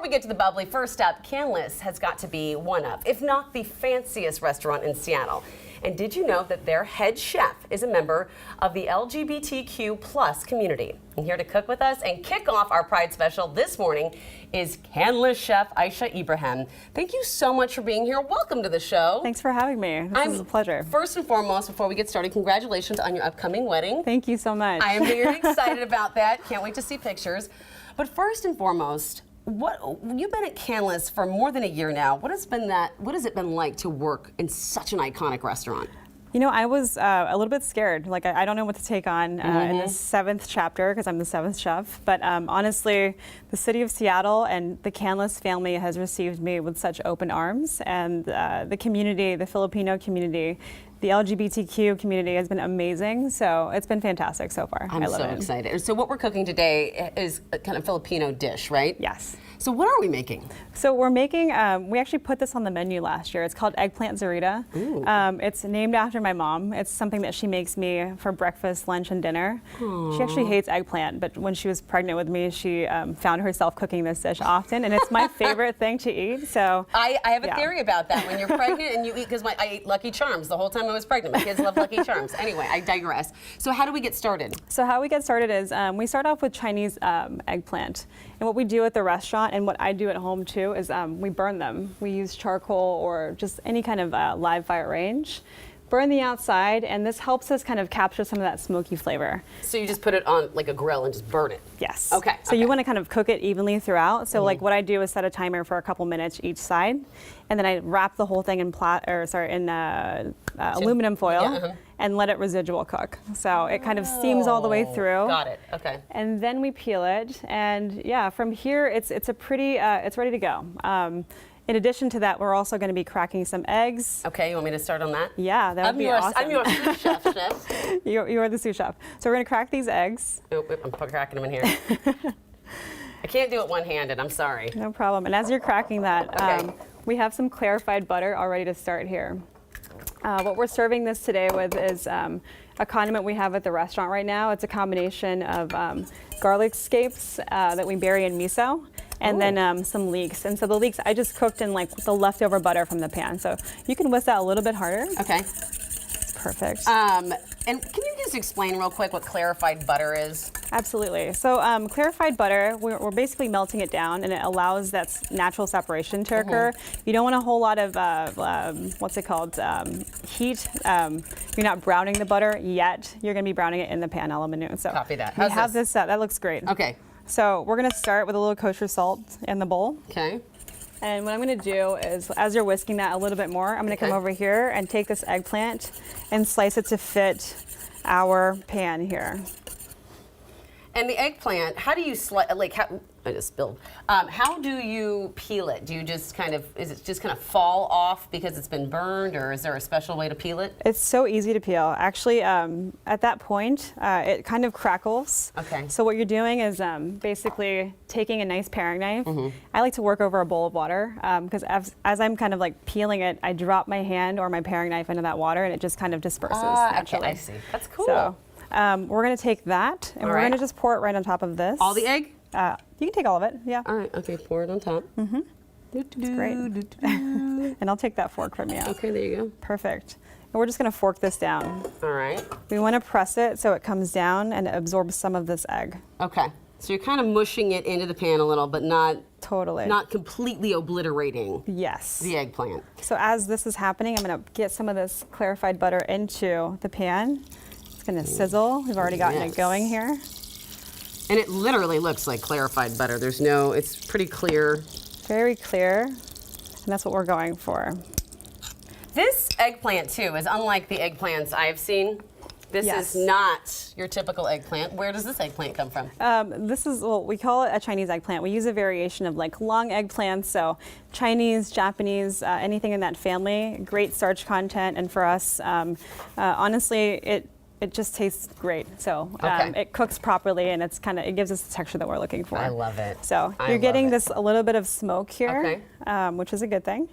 we get to the bubbly, first up, Canlis has got to be one of, if not the fanciest restaurant in Seattle. And did you know that their head chef is a member of the LGBTQ plus community? And here to cook with us and kick off our Pride Special this morning is Canlis chef Aisha Ibrahim. Thank you so much for being here. Welcome to the show. Thanks for having me. This is a pleasure. First and foremost, before we get started, congratulations on your upcoming wedding. Thank you so much. I am very excited about that. Can't wait to see pictures. But first and foremost, you've been at Canlis for more than a year now. What has it been like to work in such an iconic restaurant? You know, I was a little bit scared. Like, I don't know what to take on in the 7th chapter, because I'm the 7th chef. But honestly, the city of Seattle and the Canlis family has received me with such open arms. And the community, the Filipino community, the LGBTQ community has been amazing. So it's been fantastic so far. I'm so excited. So what we're cooking today is a kind of Filipino dish, right? Yes. So what are we making? So we're making, we actually put this on the menu last year. It's called eggplant zarita. It's named after my mom. It's something that she makes me for breakfast, lunch, and dinner. Aww. She actually hates eggplant, but when she was pregnant with me, she found herself cooking this dish often, and it's my favorite thing to eat. So I have a theory about that. When you're pregnant and you eat, because I ate Lucky Charms the whole time I was pregnant. My kids love Lucky Charms. Anyway, I digress. So how do we get started? So how we get started is we start off with Chinese eggplant. And what we do at the restaurant, and what I do at home too, is we burn them. We use charcoal or just any kind of live fire range. Burn the outside, and this helps us kind of capture some of that smoky flavor. So you just put it on like a grill and just burn it? Yes. Okay. So you want to kind of cook it evenly throughout. So like what I do is set a timer for a couple minutes each side, and then I wrap the whole thing in aluminum foil and let it residual cook. So it kind of steams all the way through. Got it. Okay. And then we peel it, and yeah, from here it's ready to go. In addition to that, we're also going to be cracking some eggs. Okay, you want me to start on that? Yeah, that would be awesome. I'm your sous chef, chef. You are the sous chef. So we're going to crack these eggs. Oh, I'm cracking them in here. I can't do it one-handed, I'm sorry. No problem. And as you're cracking that, we have some clarified butter all ready to start here. What we're serving this today with is a condiment we have at the restaurant right now. It's a combination of garlic scapes that we bury in miso, and then some leeks. And so the leeks I just cooked in like the leftover butter from the pan. So you can whisk that a little bit harder. Okay. Perfect. And can you just explain real quick what clarified butter is? Absolutely. So clarified butter, we're basically melting it down, and it allows that natural separation to occur. You don't want a whole lot of, what's it called, heat. You're not browning the butter yet. You're going to be browning it in the pan a la minute. So copy that. We have this, that looks great. Okay. So we're going to start with a little kosher salt in the bowl. Okay. And what I'm going to do is, as you're whisking that a little bit more, I'm going to come over here and take this eggplant and slice it to fit our pan here. And the eggplant, how do you slice, I just spilled. How do you peel it? Do you just is it just kind of fall off because it's been burned, or is there a special way to peel it? It's so easy to peel. Actually, at that point, it kind of crackles. Okay. So what you're doing is basically taking a nice paring knife. I like to work over a bowl of water because as I'm kind of like peeling it, I drop my hand or my paring knife into that water, and it just kind of disperses naturally. Okay, I see. That's cool. So we're going to take that, and we're going to just pour it right on top of this. All the egg? You can take all of it, yeah. All right, okay, pour it on top. That's great. And I'll take that fork from you. Okay, there you go. Perfect. And we're just going to fork this down. All right. We want to press it so it comes down and it absorbs some of this egg. Okay, so you're kind of mushing it into the pan a little, but not completely obliterating the eggplant. So as this is happening, I'm going to get some of this clarified butter into the pan. It's going to sizzle. We've already gotten it going here. And it literally looks like clarified butter. It's pretty clear. Very clear, and that's what we're going for. This eggplant, too, is unlike the eggplants I've seen. This is not your typical eggplant. Where does this eggplant come from? This is, well, we call it a Chinese eggplant. We use a variation of like long eggplants, so Chinese, Japanese, anything in that family. Great starch content, and for us, honestly, it just tastes great. So it cooks properly, and it gives us the texture that we're looking for. I love it. So you're getting this a little bit of smoke here, which is a good thing.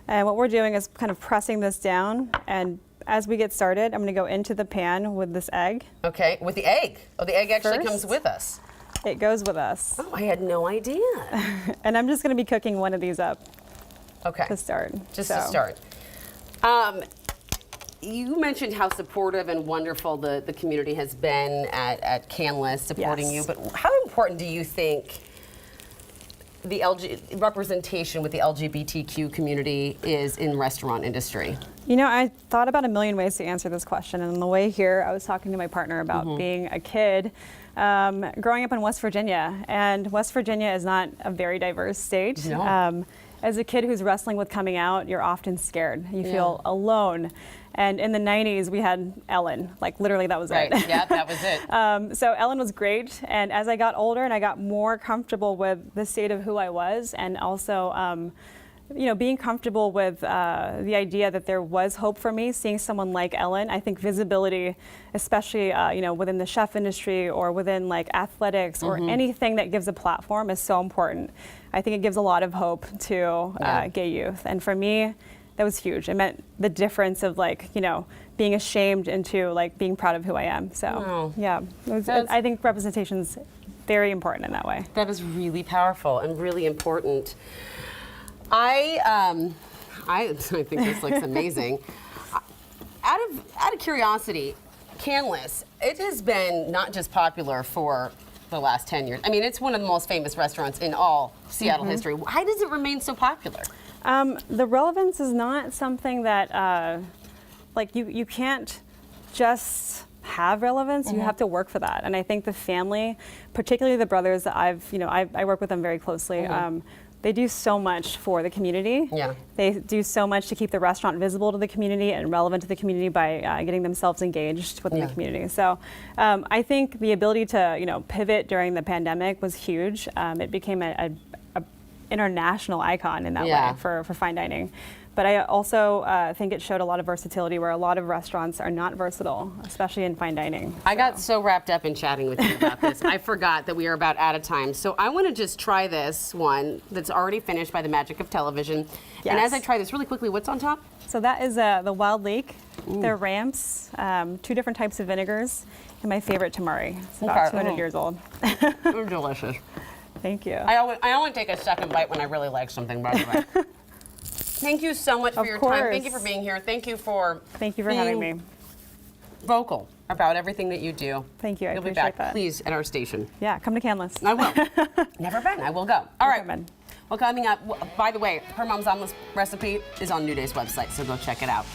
And what we're doing is kind of pressing this down, and as we get started, I'm going to go into the pan with this egg. Okay, with the egg. Oh, the egg actually comes with us. It goes with us. Oh, I had no idea. And I'm just going to be cooking one of these up Okay. to start. Just to start. You mentioned how supportive and wonderful the community has been at Canlis supporting Yes. you, but how important do you think the representation with the LGBTQ community is in restaurant industry? You know, I thought about a million ways to answer this question, and on the way here, I was talking to my partner about being a kid growing up in West Virginia, and West Virginia is not a very diverse state. No. As a kid who's wrestling with coming out, you're often scared. You feel alone. And in the 90s, we had Ellen. Like, literally, that was Right, it. yeah, that was it. So Ellen was great. And as I got older and I got more comfortable with the state of who I was, and also, you know, being comfortable with the idea that there was hope for me, seeing someone like Ellen, I think visibility, especially, you know, within the chef industry or within like athletics or anything that gives a platform is so important. I think it gives a lot of hope to gay youth. And for me, that was huge. It meant the difference of like, you know, being ashamed into like being proud of who I am. So yeah, I think representation's very important in that way. That is really powerful and really important. I think this looks amazing. Out of curiosity, Canlis, it has been not just popular for the last 10 years. I mean, it's one of the most famous restaurants in all Seattle history. Why does it remain so popular? The relevance is not something that, like you can't just have relevance, you have to work for that. And I think the family, particularly the brothers that I work with them very closely, they do so much for the community. Yeah. They do so much to keep the restaurant visible to the community and relevant to the community by getting themselves engaged within the community. So I think the ability to, you know, pivot during the pandemic was huge. It became a international icon in that way for fine dining. But I also think it showed a lot of versatility where a lot of restaurants are not versatile, especially in fine dining. I got so wrapped up in chatting with you about this, I forgot that we are about out of time. So I want to just try this one that's already finished by the magic of television. Yes. And as I try this really quickly, what's on top? So that is the wild leek. They're ramps, 2 different types of vinegars, and my favorite tamari. It's about 200 years old. They're delicious. Thank you. I only take a second bite when I really like something, by the way. Thank you so much for your time. Thank you for being here. Thank you for having me. Vocal about everything that you do. Thank you. I You'll be appreciate back, that. please, at our station. Yeah, come to Canlis. I will. Never been. I will go. All right. Recommend. Well, coming up, by the way, her mom's omelet recipe is on New Day's website, so go check it out.